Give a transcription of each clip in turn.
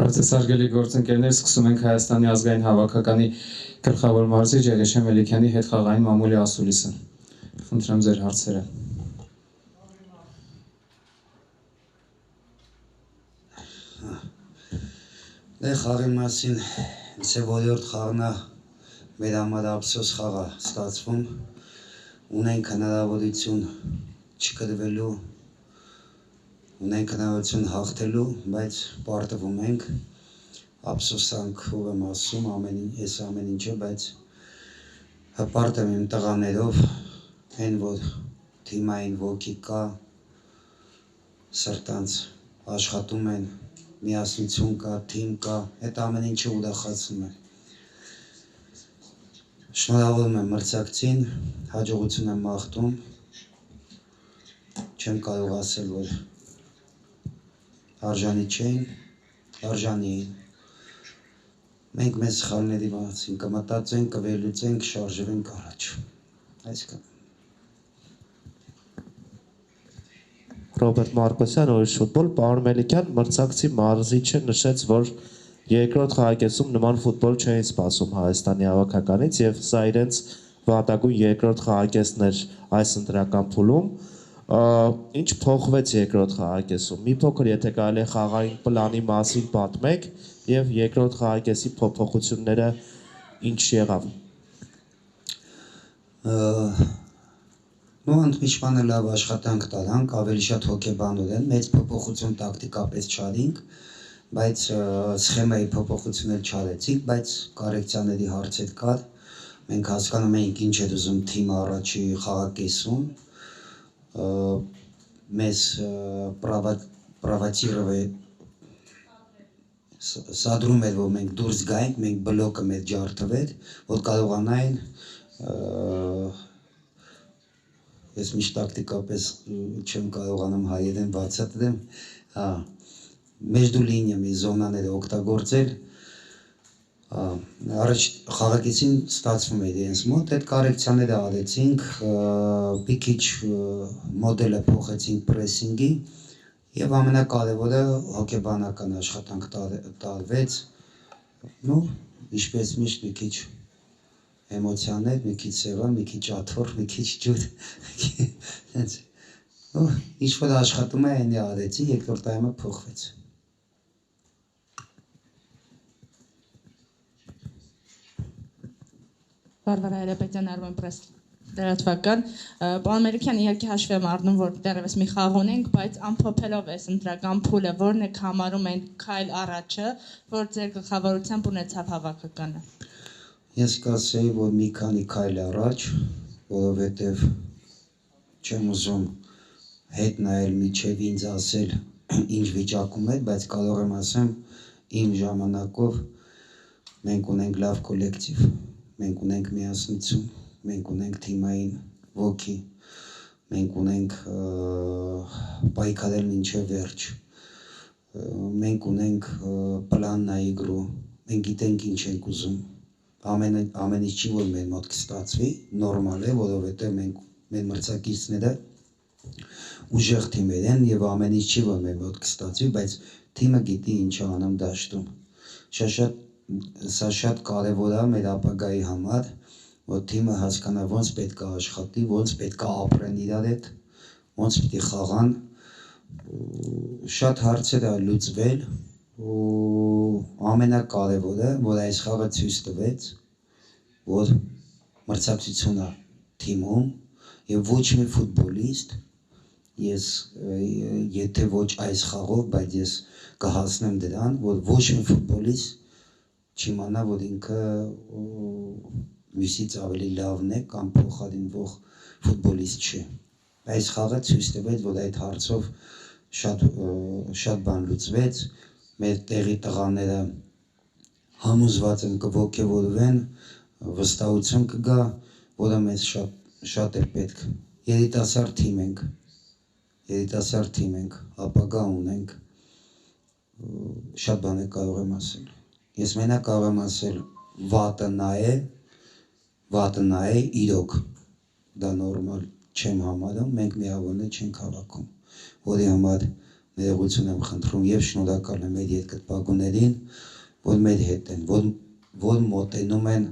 Կարծես արգելի գործընկերներ, սկսում ենք Հայաստանի ազգային հավաքականի գլխավոր մարզիչ Եղիշե Մելիքյանի հետ խաղային մամուլի ասուլիսը։ Խնդրեմ ձեր հարցերը։ Դե խաղի մասին ինձ է որորդ խաղնա մեր համար ափսոս խաղա ստացվում, ունենք հնարավորություն չկրվելու, ունենք հնարավորություն հաղթելու, բայց պարտվում ենք, ափսոսանքով եմ ասում ես ամեն ինչը, բայց հպարտ եմ իմ տղաներով, այն որ թիմային ոգի կա, սրտանց աշխատում են, միասնություն կա, թիմ կա, այդ ամեն ինչը ուրախացնում է։ Շնորհավորում եմ մրցակցին, հաջողություն եմ մաղթում, չեմ կարող ասել, որ արժանի չէին, արժանի էին։ Մենք մեզ սխալների մասին կմտածենք, կվերլուծենք, շարժվենք առաջ։ Այսքան։ Ռոբերտ Մարկոսյան, Ուրիշ ֆուտբոլ, պարոն Մելիքյան, մրցակցի մարզիչը նշեց, որ երկրորդ խաղակեսում նման ֆուտբոլ չէին սպասում Հայաստանի հավաքականից եւ սա իրենց վատագույն երկրորդ խաղակեսն էր այս ընտրական փուլում։ Ինչ փոխվեց երկրորդ խաղակեսում։ Մի փոքր, եթե կարելի է խաղային պլանի մասին պատմեք եւ երկրորդ խաղակեսի փոփոխությունները ինչ եղավ։ Ну, ընդմիջմանը լավ աշխատանք տալանք, ավելի շատ հոգեբանորեն, մեծ փոփոխություն տակտիկապես չարինք, բայց սխեմայի փոփոխություն էլ չարեցինք, բայց կորեկցիաների հարցեր կար, մենք հասկանում էինք ինչ էր ուզում թիմը առաջի խաղակեսում, մեզ պրովոցիրով է սադրում էր, որ մենք դուրս գայինք, մենք բլոկը մեր ջարդվեր, որ կարողանային ես միշտ տակտիկապես չեմ կարողանում հայերեն բացատրեմ, մեջդու լինիամի զոնաները օգտագործել, առաջ խաղակեսին ստացվում էր իրենց մոտ, այդ կորեկցիաները արեցինք, մի քիչ մոդելը փոխեցինք պրեսինգի եւ ամենակարևորը հոգեբանական աշխատանք տարվեց, ну, ինչպես միշտ մի քիչ էմոցիաներ, մի քիչ սևան, մի քիչ աթոռ, մի քիչ ջուր, ինչ որ աշխատում է այնի արեցի, երկրորդ տայմը փոխվեց։ Վարվարա Հայրապետյան, Armenpress լրատվական, պարոն Մելիքյան, իհարկե հաշվի եմ առնում, որ դեռևս մի խաղ ունենք, բայց ամփոփելով այս ընտրական փուլը, որն եք համարում այն քայլ առաջը, որ ձեր գլխավորությամբ ունեցավ հավաքականը։ Ես կասեի, որ մի քանի քայլ առաջ, որովհետև չեմ ուզում հետ նայել միջև ինձ ասել ինչ վիճակում էր, բայց կարող եմ ասեմ իմ ժամանակով մենք ունենք լավ կոլեկտիվ, մենք ունենք միասնություն, մենք ունենք թիմային ոգի, մենք ունենք պայքարել մինչև վերջ, մենք ունենք պլան նա իգրու, մենք գիտենք ինչ ենք ուզում, ամեն ինչ չի, որ մեր մոտ կստացվի, նորմալ է, որովհետև մեր մրցակիցները ուժեղ թիմեր են եւ ամեն ինչ չի, որ մեր մոտ կստացվի, բայց թիմը գիտի ինչ է անում դաշտում։ Սա շատ կարևոր է մեր ապագայի համար, որ թիմը հասկանա ոնց պետք է աշխատի, ոնց պետք է ապրեն իրար հետ, ոնց պիտի խաղան։ Շատ հարցեր է լուծվել ու ամենակարևորը, որ այս խաղը ցույց տվեց, որ մրցակցություն է թիմում եւ ոչ մի ֆուտբոլիստ, ես եթե ոչ այս խաղով, բայց ես կհասնեմ դրան, որ ոչ մի ֆուտբոլիստ չիմանա, որ ինքը մյուսից ավելի լավն է կամ փոխարինվող ֆուտբոլիստ չէ։ Այս խաղը ցույց տվեց, որ այդ հարցով շատ բան լուծվեց, մեր տեղի տղաները համոզված եմ կոգևորվեն, վստահություն կգա, որը մեզ շատ է պետք։ Երիտասարդ թիմ ենք, ապագա ունենք, շատ բաներ կարող եմ ասել։ Ես մենակ կարող եմ ասել վատը նա է, իրոք, դա նորմալ չեմ համարում, մենք միավորներ չենք հավաքում, որի համար ներողություն եմ խնդրում եւ շնորհակալ եմ այդ երկրպագուներին, որ մեր հետ են, որ մոտենում են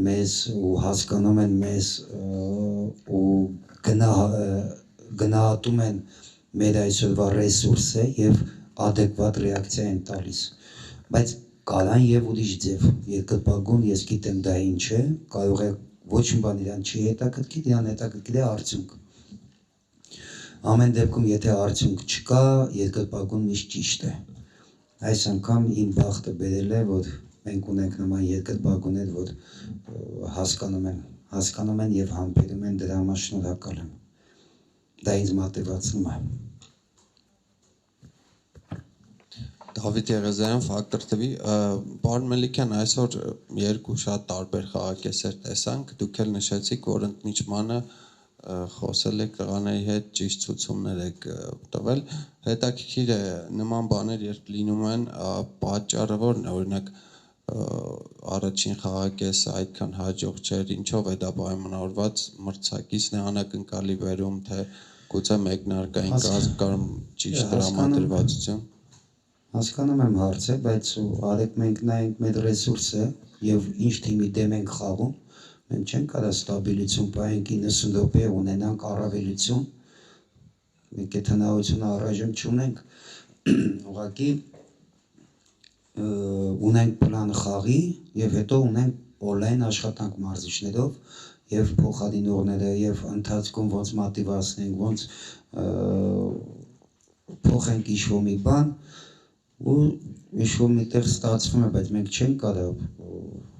մեզ ու հասկանում են մեզ ու գնահատում են մեր այսօրվա ռեսուրսը եւ adekvat reaksiya են տալիս, բայց կարան եւ ուրիշ ձև երկրպագուն ես գիտեմ դա ինչ է, կարող է ոչ մի բան իրան չի հետաքրքիր, իրան հետաքրքիր է արդյունք։ Ամեն դեպքում եթե արդյունք չկա, երկրպագուն միշտ ճիշտ է։ Այս անգամ իմ բախտը բերել է, որ մենք ունենք նման երկրպագուներ, որ հասկանում են եւ համբերում են, դրա համար շնորհակալ եմ։ Դա ինձ մոտիվացնում է։ Դավիթ Եղեզարյան, Ֆակտոր TV, պարոն Մելիքյան, այսօր երկու շատ տարբեր խաղակեսեր տեսանք, դուք էլ նշեցիք, որ ընդմիջմանը խոսել եք տղաների հետ, ճիշտ ցուցումներ եք տվել, հետաքրքիր է նման բաներ երբ լինում են, պատճառը որն է, օրինակ առաջին խաղակեսը այդքան հաջող չէր, ինչով է դա պայմանավորված, մրցակիցն է անակնկալի վերում, թե գուցե մեկնարկային կազմ ճիշտ տրամադրվածություն։ Հասկանում եմ հարցը, բայց արեք մենք նայենք մեր ռեսուրսը եւ ինչ թիմի դեմ ենք խաղում, մենք չենք կարող ստաբիլություն պահենք 90 րոպե ունենանք առավելություն, մենք այդ հնարավորությունը առայժմ չունենք, ուղղակի ունենք պլան խաղի եւ հետո ունենք on-line աշխատանք մարզիչներով եւ փոխադինողները եւ ընթացքում ոնց մոտիվացնենք, ոնց փոխենք ինչ-որ մի բան ու ինչ-որ միտեղ ստացվում է, բայց մենք չենք կարող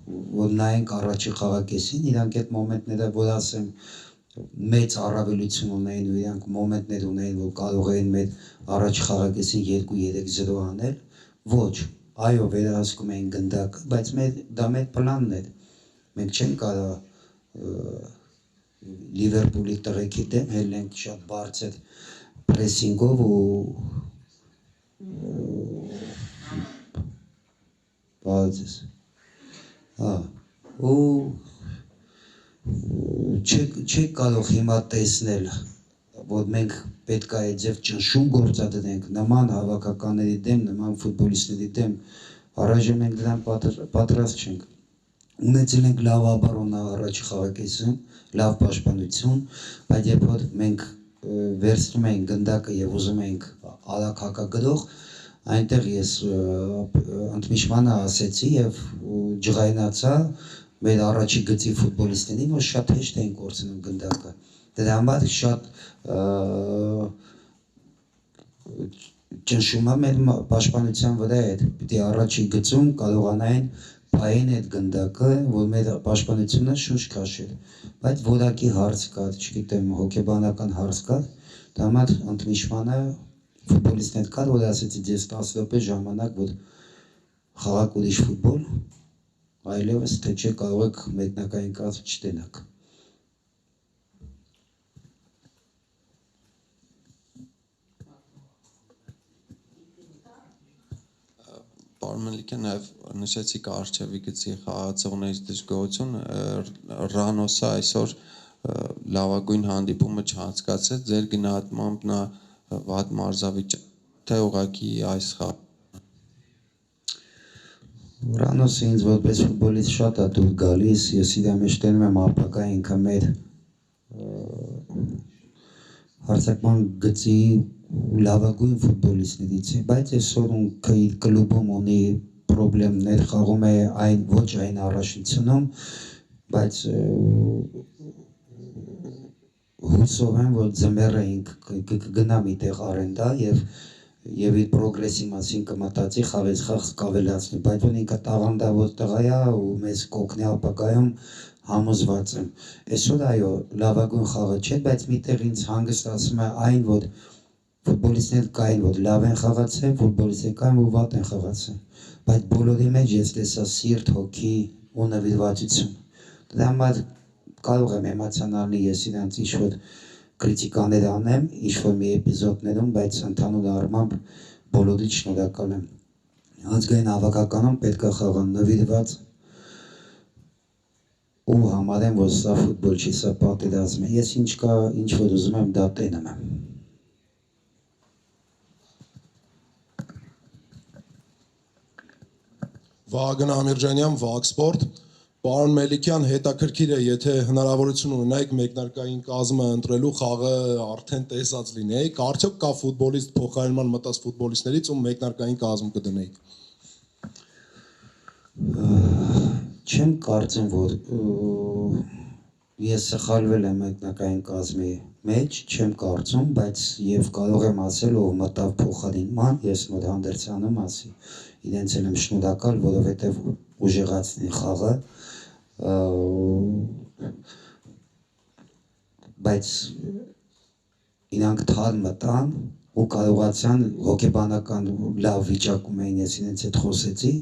որ նայենք առաջի խաղակեսին, իրանք այդ մոմենտները, որ ասեմ մեծ առավելություն ունեին ու իրանք մոմենտներ ունեին, որ կարող էին մեր առաջի խաղակեսին 2-3-0 անել, ոչ, այո, վերահսկում էին գնդակը, բայց դա մեր պլանն էր, մենք չենք կարող Լիվերպուլի տղեկի դեմ հելնենք շատ բարձր պրեսինգով ու բացես ու չեք կարող հիմա տեսնել, որ մենք պետք է այդ ձև ճնշում գործադրենք նման հավաքականների դեմ, նման ֆուտբոլիստների դեմ, առայժմ մենք դրան պատրաստ չենք։ Ունեցել ենք լավ ապարոնա առաջի խաղակեսում, լավ պաշտպանություն, բայց երբ որ մենք վերցնում ենք գնդակը եւ ուզում ենք արագ հակագրող, այնտեղ ես ընդմիջմանը ասեցի եւ ջղայնացա մեր առաջի գծի ֆուտբոլիստներին, որ շատ հեշտ էին կորցնում գնդակը։ Դրա համար շատ ճնշումը մեր պաշտպանության վրա է, պիտի առաջի գծում կարողանային պահեն այդ գնդակը, որ մեր պաշտպանությունը շուշ քաշեր, բայց որակի հարց կար, չգիտեմ, հոգեբանական հարց կար, դա համար ընդմիջմանը ֆուտբոլիստներ կար, որ ասեցի ձեզ 10 րոպե ժամանակ, որ խաղաք ուրիշ ֆուտբոլ, այլևս թե չէ կարող եք մեկնակային կազմ չտենաք։ Պարոն Մելիքյան, նաև նշեցիք Արչևի գծի խաղացողներից դժգոհություն, Ռանոսը այսօր լավագույն հանդիպումը չանցկացրեց, ձեր գնահատմամբ նա վատ մարզավիճակ թե ուղղակի այս խաղ։ Ռանոսը ինձ որպես ֆուտբոլիստ շատ է դուր գալիս, ես իր մեջ տենում եմ ապակա ինքը մեր հարձակման գծի լավագույն ֆուտբոլիստներից է, բայց այսօր ինքը իր կլուբում ունի պրոբլեմներ, խաղում է ոչ այն առաջնությունում, բայց հուսով եմ, որ ձմեռը կգնա մի տեղ արենդա եւ իր պրոգրեսի մասին կմտածի, խաղից խաղ կավելացնի, բայց որ ինքը տաղանդավոր տղա է ու մեզ կօգնի ապագայում համոզված եմ։ Այսօր այո, լավագույն խաղը չէ, բայց միտեղ ինձ հանգստացում է այն, որ ֆուտբոլիստներ կային, որ լավ են խաղացել, ֆուտբոլիստներ կային, որ վատ են խաղացել, բայց բոլորի մեջ ես տեսա սիրտ, հոգի ու նվիրվածություն։ Դրա համար կարող եմ էմոցիոնալնի ես իրանց ինչ-որ քրիտիկաներ անեմ, ինչ-որ մի էպիզոդներում, բայց ընդհանուր առմամբ բոլորից շնորհակալ եմ։ Ազգային հավաքականում պետք է խաղան նվիրված ու համարեմ, որ սա ֆուտբոլ չի, սա պատերազմ է։ Ես ինչ որ ուզում եմ, դա տենում եմ։ Վահագն Ամիրջանյան, Վաղսպորտ։ Պարոն Մելիքյան, հետաքրքիր է, եթե հնարավորություն ունենայիք մեկնարկային կազմը ընտրելու, խաղը արդեն տեսած լինեիք, արդյոք կա ֆուտբոլիստ փոխարինման մտած ֆուտբոլիստներից, ում մեկնարկային կազմ կդնեիք։ Չեմ կարծում, որ ես սխալվել եմ մեկնարկային կազմի մեջ, չեմ կարծում, բայց եւ կարող եմ ասել, ով մտավ փոխարինման, ես նոր հանդերձյանը մասի, իրենց էլ եմ շնորհակալ, որովհետեւ ուժեղացնի խաղը, բայց իրանք թարմ մտան ու կարողացան հոգեբանական լավ վիճակում էին, ես իրենց հետ խոսեցի,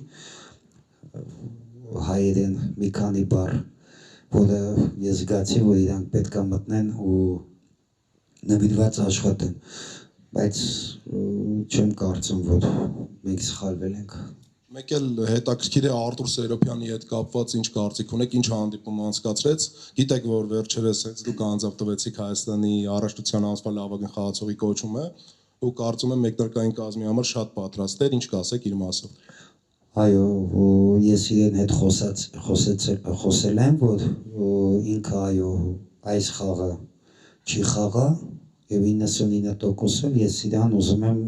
հայերեն մի քանի բառ, որը ես զգացի, որ իրանք պետք է մտնեն ու նվիրված աշխատեն, բայց չեմ կարծում, որ մենք սխալվել ենք։ Մեկ էլ հետաքրքիր է Արտուր Սերոբյանի հետ կապված ինչ կարծիք ունեք, ինչ հանդիպում անցկացրեց։ Գիտեք, որ վերջերս հենց դուք անձամբ տվեցիք Հայաստանի առաջնության անձվա լավագույն խաղացողի կոչումը, ու կարծում եմ մեկնարկային կազմի համար շատ պատրաստ էր, ինչ կասեք իր մասով։ Այո, ես իրեն հետ խոսել եմ, որ ինքը այո, այս խաղը չի խաղա եւ 99% ես իրան ուզում եմ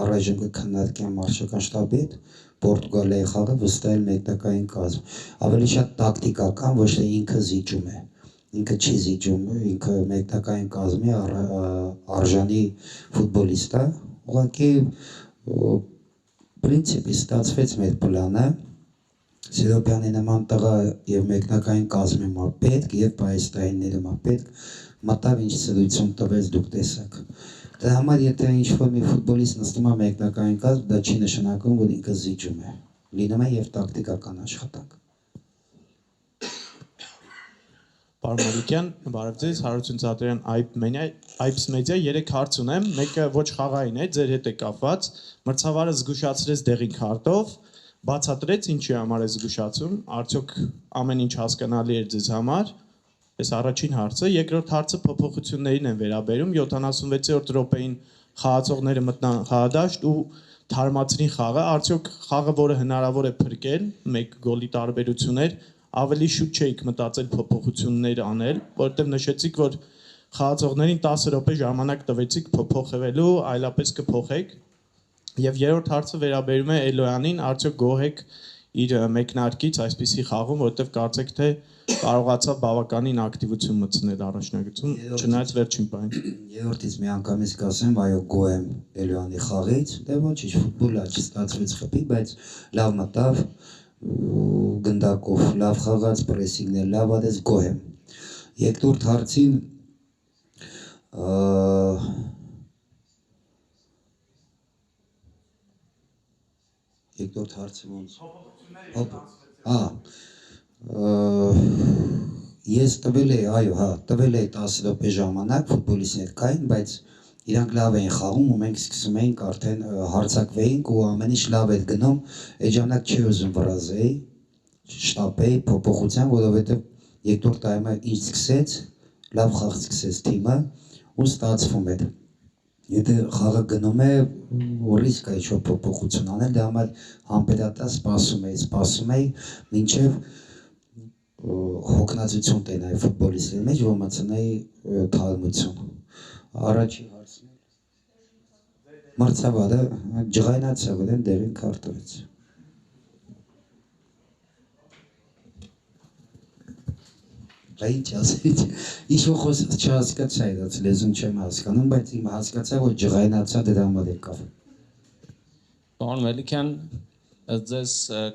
առայժմ կքննարկեմ մարշչական շտաբի հետ Պորտուգալիայի խաղը վստահել մեկնարկային կազմ։ Ավելի շատ տակտիկական, ոչ թե ինքը զիջում է։ Ինքը չի զիջում, ինքը մեկնարկային կազմի արժանի ֆուտբոլիստ է, ուղղակի Պրինցիպի ստացվեց մեր պլանը, Սերոբյանի նման տղա եւ մեկնարկային կազմի մա պետք եւ պայստայինների մա պետք մտավ ինչ սրություն տվեց դուք տեսակ։ Դրա համար եթե ինչ-որ մի ֆուտբոլիստ նստում է մեկնարկային կազմ, դա չի նշանակում, որ ինքը զիջում է։ Լինում է եւ տակտիկական աշխատանք։ Պարոն Մելիքյան, բարև ձեզ, Հարություն Ծատրյան, Այպս մեդիա, 3 հարց ունեմ, մեկը ոչ խաղային է, ձեր հետ է կապված, մրցավարը զգուշացրեց դեղին քարտով, բացատրեց ինչի համար է զգուշացում, արդյոք ամեն ինչ հասկանալի էր ձեզ համար, այս առաջին հարցը, երկրորդ հարցը փոփոխություններին են վերաբերում, 76-րդ րոպեին խաղացողները մտնան խաղադաշտ ու թարմացրին խաղը, արդյոք խաղը, որը հնարավոր է փրկել, 1 գոլի տարբերություններ, ավելի շուտ չէիք մտածել փոփոխություններ անել, որովհետև նշեցիք, որ խաղացողներին 10 րոպե ժամանակ տվեցիք փոփոխվելու, այլապես կփոխեք։ Եվ երրորդ հարցը վերաբերում է Էլոյանին, արդյոք գոհ եք իր մեկնարկից այսպիսի խաղում, որովհետև կարծեք թե կարողացավ բավականին ակտիվություն մտցնել առաջնագծում, չնայած վերջին պահին։ Երրորդից մի անգամից կասեմ, այո, գոհ եմ Էլոյանի խաղից, դե ոչինչ, ֆուտբոլը չստացվեց խփի, բայց լավ մտավ գնդակով լավ խաղաց, պրեսինգն էլ լավ արեց, գոհ եմ։ Երկրորդ հարցին երկրորդ հարցը ոնց։ Ես տվել էի, այո, հա, տվել էի 10 րոպե ժամանակ ֆուտբոլիստներ կային, բայց իրանք լավ էին խաղում ու մենք սկսում էինք արդեն հարցակվեինք ու ամեն ինչ լավ էր գնում, այդ ժամանակ չի ուզում վրազեի, շտապեի փոփոխության, որովհետև երկրորդ տայմը ինչ սկսեց, լավ խաղ սկսեց թիմը ու ստացվում էր։ Եթե խաղը գնում է, ռիսկ է ինչ-որ փոփոխություն անել, դրա համար համբերատար սպասում էի, մինչև հոգնածություն տենայի ֆուտբոլիստների մեջ, որ մտցնեի թարմություն։ Առաջի հարցն էլ մրցավարը ջղայնացավ, որ դերին քարտվեց։ Ինչ ասել, ինչ-որ խոսած չհասկացա այդ լեզուն չեմ հասկանում, բայց իմ հասկացա, որ ջղայնացա դրա համար եկավ։ Պարոն Մելիքյան, ձեզ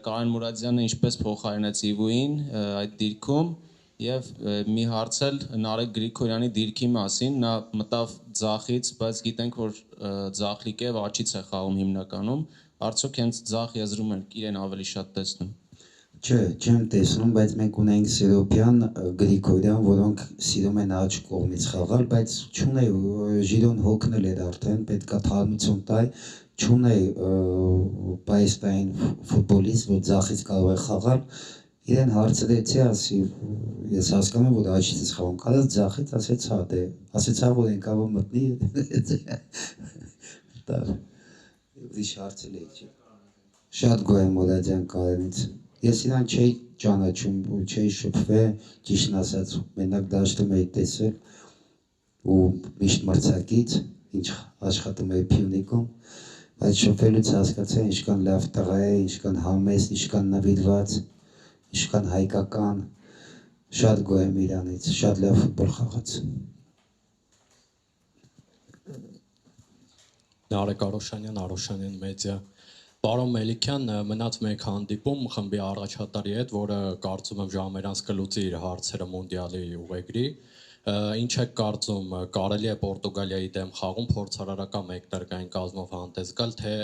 Կարեն Մուրադյանը ինչպես փոխարինեց Իվուին այդ դիրքում եւ մի հարց էլ Նարեկ Գրիգորյանի դիրքի մասին, նա մտավ ձախից, բայց գիտենք որ ձախլիկ է, աչից է խաղում հիմնականում, արդյոք հենց ձախ եզրում են իրեն ավելի շատ տեսնում։ Չէ, չեմ տեսնում, բայց մենք ունենք Սերոբյան, Գրիգորյան, որոնք սիրում են աջ կողմից խաղալ, բայց չունեի Ժիրոն հոգնել էր արդեն, պետքա թարմություն տայ, չունեի պայստային ֆուտբոլիստ, որ ձախից կարող է խաղալ, իրեն հարցրեցի, ասի, ես հասկանում որ աչից ես խաղում, կարած ձախից, ասեց հա դե, ասեց հա որ ենքավոր մտնի, ուրիշ հարցել էի չի։ Շատ գոհ եմ Մուրադյան Կարենից։ Ես իրան չէի ճանաչում ու չէի շփվել, ճիշտն ասած, մենակ դաշտում էի տեսել ու միշտ մրցակից, ինչ աշխատում էի Փյունիկում, բայց շփվելուց հասկացա ինչքան լավ տղա է, ինչքան համեստ, ինչքան նվիրված, ինչքան հայկական, շատ գոհ եմ իրանից, շատ լավ ֆուտբոլ խաղաց։ Նարեկ Արոշանյան մեդիա։ Պարոն Մելիքյան, մնաց մեկ հանդիպում խմբի առաջատարի հետ, որը կարծում եմ ժամերանց կլուծի իր հարցերը մունդիալի ուղեգրի։ Ինչ եք կարծում, կարելի է Պորտուգալիայի դեմ խաղում փորձարարական մեկնարկային կազմով հանդես գալ, թե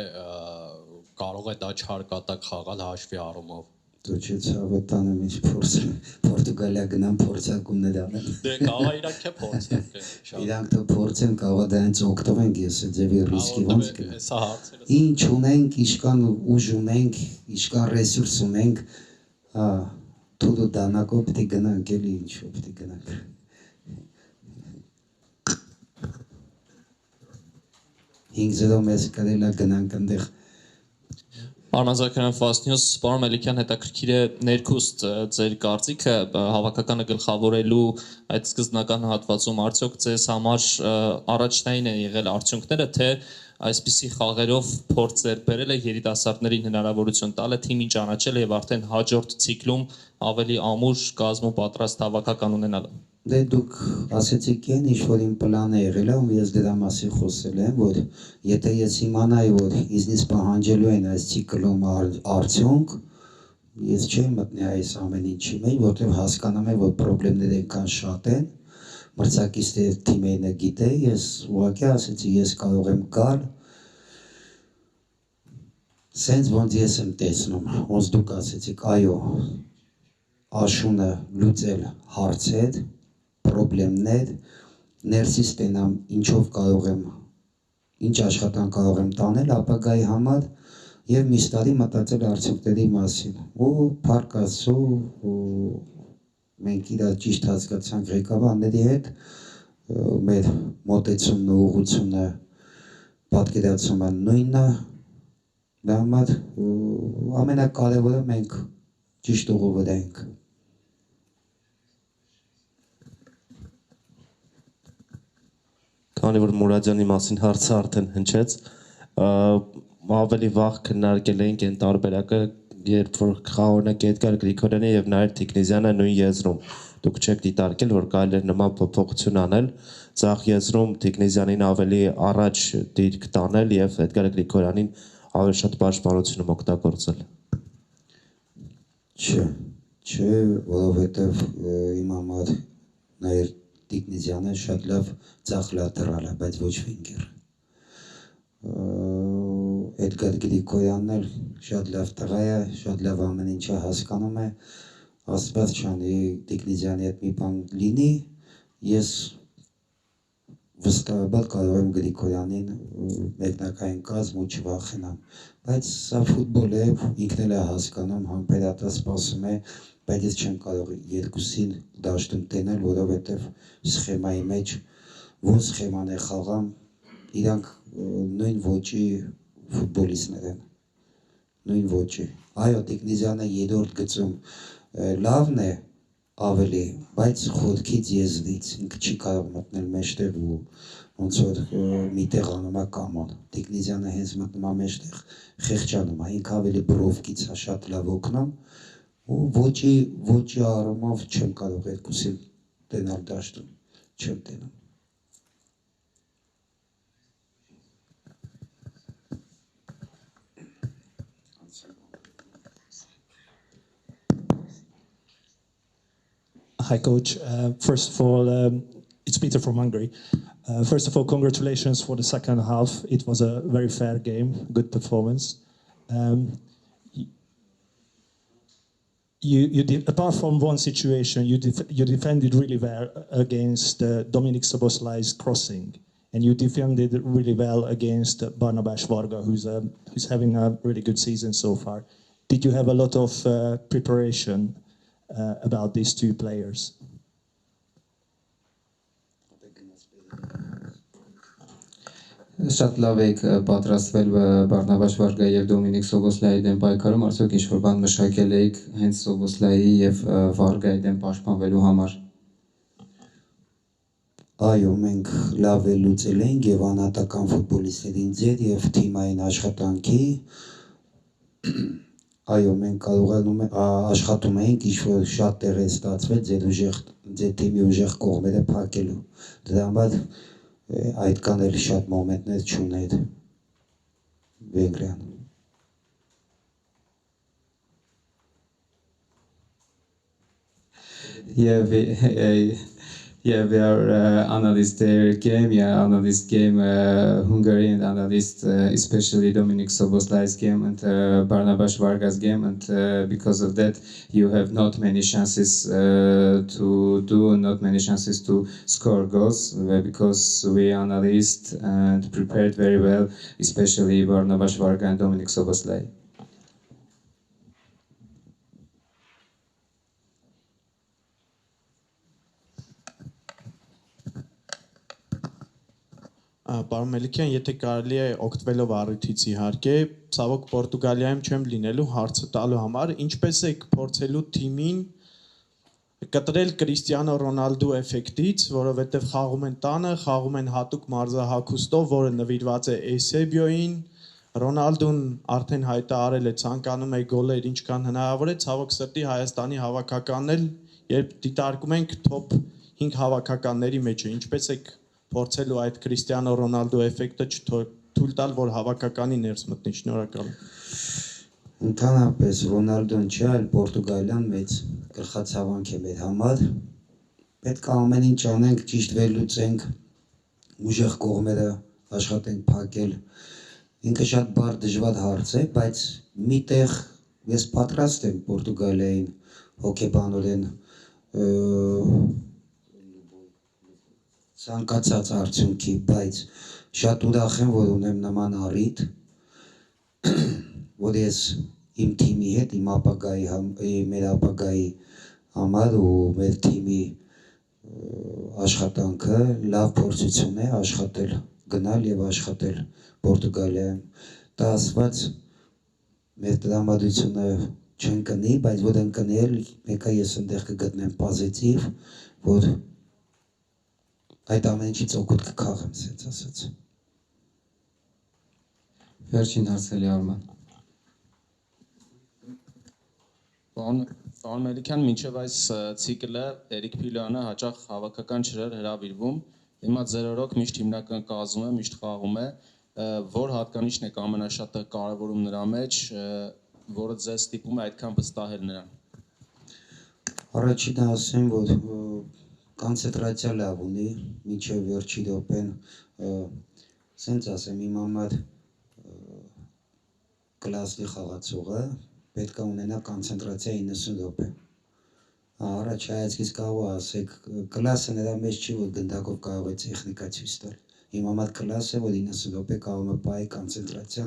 կարող է դա չհարկատակ խաղալ հաշվի առումով։ Դու չի ցավը տանը ինչ փորձեմ, Պորտուգալիա գնամ փորձարկումներ անեմ։ Դե կարող է իրանք չէ փորձարկել։ Իրանք դու փորձեն, կարող է դրանից օգտվենք, ես ձևի ռիսկի ոնց կնամ։ Սա հարցերը։ Ինչ ունենք, ինչքան ուժ ունենք, ինչքան ռեսուրս ունենք, հա, թուլու դանակով պետք է գնանք, էլի ինչու պետք է գնանք։ Ինձ մեզ կարելի է գնանք այնտեղ Արնազարյան Fast News, պարոն Մելիքյան, հետաքրքիր է ներքուստ ձեր կարծիքը հավաքականը գլխավորելու այդ սկզբնական հատվածում արդյոք ձեզ համար առաջնային են եղել արդյունքները, թե այսպիսի խաղերով փորձ ձեռք բերել է երիտասարդներին հնարավորություն տալ է թիմին ճանաչել եւ արդեն հաջորդ ցիկլում ավելի ամուր կազմում պատրաստ հավաքական ունենալ։ Դե դուք ասեցիք են ինչ-որ իմ պլան է եղել, ու ես դրա մասին խոսել եմ, որ եթե ես իմանայի, որ ինձնից պահանջելու են այս ցիկլում արդյունք, ես չեմ մտնի այս ամեն ինչի մեջ, որտեղ հասկանում եմ, որ խնդիրները այնքան շատ են, մրցակիցների թիմերը գիտե, ես ուղղակի ասեցի, ես կարող եմ գալ, սենց ոնց ես եմ տեսնում, ոնց դուք ասեցիք, այո, աշունը լուծել հարցեր, պրոբլեմներ, ներսից տենամ ինչով կարող եմ, ինչ աշխատանք կարող եմ տանել ապագայի համար եւ միշտ տարի մտածել արդյունքների մասին։ Ու փառք Աստծո, մենք իրար ճիշտ հասկացանք ղեկավարների հետ, մեր մոտեցումն ու ուղղությունը պատկերացումը նույնն է, դա համար ամենակարևորը մենք ճիշտ ուղու վրա ենք։ Քանի որ Մուրադյանի մասին հարցը արդեն հնչեց, ավելի վաղ քննարկել էինք այն տարբերակը, երբ որ խաղօրինակ Էդգար Գրիգորյանը եւ Նայիր Տիկնիզյանը նույն եզրում։ Դուք չեք դիտարկել, որ կարելի է նման փոփոխություն անել, ցախ եզրում Տիկնիզյանին ավելի առաջ դիրք տանել եւ Էդգար Գրիգորյանին ավելի շատ պաշտպանությունում օգտագործել։ Չէ, որովհետեւ իմ համար Նայիր Տիկնիզյանը շատ լավ ցախ լատերալ է, բայց ոչ վինգեր։ Էդգար Գրիգորյանն էլ շատ լավ տղա է, շատ լավ ամեն ինչը հասկանում է, Աստված չանի Տիկնիզյանի հետ մի բան լինի, ես վստահաբար կարող եմ Գրիգորյանին մեկնարկային կազմ ու չվախենամ, բայց սա ֆուտբոլ է, ինքն էլ է հասկանում, համբերատա սպասում է, բայց ես չեմ կարող երկուսին դաշտում տենել, որովհետև սխեմայի մեջ ոնց սխեման է խաղամ, իրանք նույն ոճի ֆուտբոլիստներ են, նույն ոճի։ Այո, Տիկնիզյանը երրորդ գծում լավն է ավելի, բայց խորքից եզրից, ինքը չի կարող մտնել մեջտեղ ու ոնց որ միտեղ անում է կամոն։ Տիկնիզյանը հենց մտնում է մեջտեղ խեղճանում է, ինքը ավելի բրովկից է շատ լավ օգնում ու ոճի առումով չեմ կարող երկուսին տենալ դաշտում, չեմ տենում։ Hi, Coach. First of all, it's Peter from Hungary. First of all, congratulations for the second half. It was a very fair game, good performance. Apart from one situation, you defended really well against Dominik Szoboszlai's crossing, and you defended really well against Barnabás Varga, who's having a really good season so far. Did you have a lot of preparation about these two players? Շատ լավ եք պատրաստվել Բարնաբաս Վարգայի եւ Դոմինիկ Սոբոսլայի դեմ պայքարում, արդյոք ինչ-որ բան մշակել եք հենց Սոբոսլայի եւ Վարգայի դեմ պաշտպանվելու համար։ Այո, մենք լավ լուծել ենք եւ անհատական ֆուտբոլիստերին ձեր եւ թիմային աշխատանքի այո, մենք կարողանում ենք աշխատում ենք ինչ-որ շատ տեղ է ստացվել ձեր թիմի ուժեղ կողմերը փակելու։ Դրա համար այդքան էլ շատ մոմենտներ չուներ Վենգրիան։ Yeah, we are analyst their game. Yeah, analyst game Hungary and analyst especially Dominic Soboslai's game and Barnabas Vargas game, and because of that, you have not many chances not many chances to score goals because we analyzed and prepared very well, especially Barnabas Vargas and Dominic Soboslai. Պարոն Մելիքյան, եթե կարելի է օգտվելով առիթից իհարկե, ցավոք Պորտուգալիայում չեմ լինելու հարցը տալու համար, ինչպես եք փորձելու թիմին կտրել Կրիստիանո Ռոնալդու էֆեկտից, որովհետև խաղում են տանը, խաղում են հատուկ մարզահագուստով, որը նվիրված է Էյսեբիոյին, Ռոնալդուն արդեն հայտարարել է ցանկանում է գոլեր ինչքան հնարավոր է, ցավոք սրտի Հայաստանի հավաքականն էլ, երբ դիտարկում ենք top 5 հավաքականների մեջ է, ինչպես եք փորձելու այդ Կրիստիանո Ռոնալդու էֆեկտը չթույլ տալ, որ հավաքականի ներս մտնի, շնորհակալ եմ։ Ընդհանրապես Ռոնալդոն չէ, այլ Պորտուգալիան մեծ գլխացավանք է մեր համար։ Պետք է ամեն ինչ անենք, ճիշտ վերլուծենք, ուժեղ կողմերը աշխատենք փակել։ Ինքը շատ բարդ դժվար հարց է, բայց միտեղ ես պատրաստ եմ Պորտուգալիային հոգեբանորեն ցանկացած արդյունքի, բայց շատ ուրախ եմ, որ ունեմ նման առիթ, որ ես իմ թիմի հետ, մեր ապագայի համար ու մեր թիմի աշխատանքը լավ փորձություն է աշխատել, գնալ եւ աշխատել Պորտուգալիայում։ Դա ասված մեր տրամադրությունը չընկնի, բայց որ ընկնի էլ մեկը ես այնտեղ կգտնեմ պոզիտիվ, որ այդ ամեն ինչից օգուտ կքաղեմ, ասած ասած։ Վերջին հարցը Արման։ Պարոն Մելիքյան, մինչև այս ցիկլը Էրիկ Փիլյանը հաճախ հավաքական չէր հրավիրվում, հիմա ձեր օրոք միշտ հիմնական կազմում է, միշտ խաղում է, որ հատկանիշն եք ամենաշատը կարևորում նրա մեջ, որը ձեզ ստիպում է այդքան վստահել նրան։ Առաջինը ասեմ, որ կոնցենտրացիա լավ ունի, մինչև վերջի րոպեն, սենց ասեմ, իմ համար կլասի խաղացողը պետք է ունենա կոնցենտրացիա 90 րոպե։ Առաջ հայացքից կարող ասեք, կլասը նրա մեջ չի, որ գնդակով կարող է տեխնիկա ցույց տալ։ Իմ համար կլաս է, որ 90 րոպե կարող է պահի կոնցենտրացիա,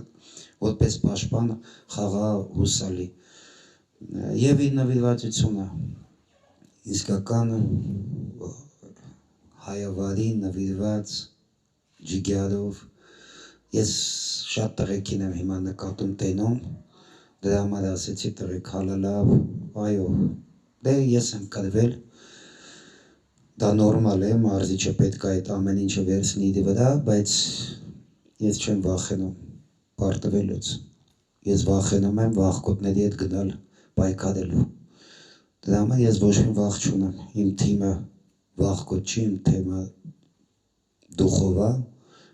որպես պաշտպան խաղա հուսալի։ Եվ իր նվիրվածությունը իսկական հայավարի նվիրված ջիգարով ես շատ տղեկին եմ հիմա նկատում տենում, դրա համար ասեցի տղեկ հալալավ, այո, դե ես եմ կրվել, դա նորմալ է, մարզիչը պետք է այդ ամեն ինչը վերցնի իր վրա, բայց ես չեմ վախենում պարտվելուց, ես վախենում եմ վախկոտների հետ գնալ պայքարելու, դրա համար ես ոչ մի վախ չունեմ, իմ թիմը վախկոտ չի, իմ թիմը դուխով է,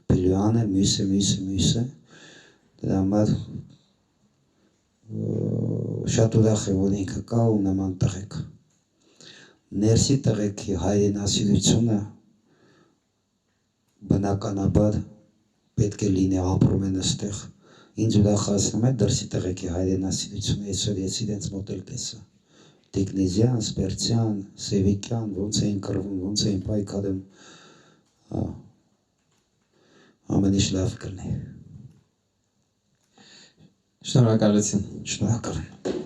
Փիլյանը, մյուսը, դրա համար շատ ուրախ եմ, որ ինքը կա ու նման տղեկ։ Ներսի տղեկի հայրենասիրությունը բնականաբար պետք է լինի, ապրում են այստեղ։ Ինձ ուրախացնում է դրսի տղեկի հայրենասիրությունը, այսօր ես իրենց մոտ էլ տեսա։ Տիկնիզյան, Սպերցյան, Սևիկյան, ոնց էին կռվում, ոնց էին պայքարում, ամեն ինչ լավ կլինի։ Շնորհակալություն։ Շնորհակալ եմ։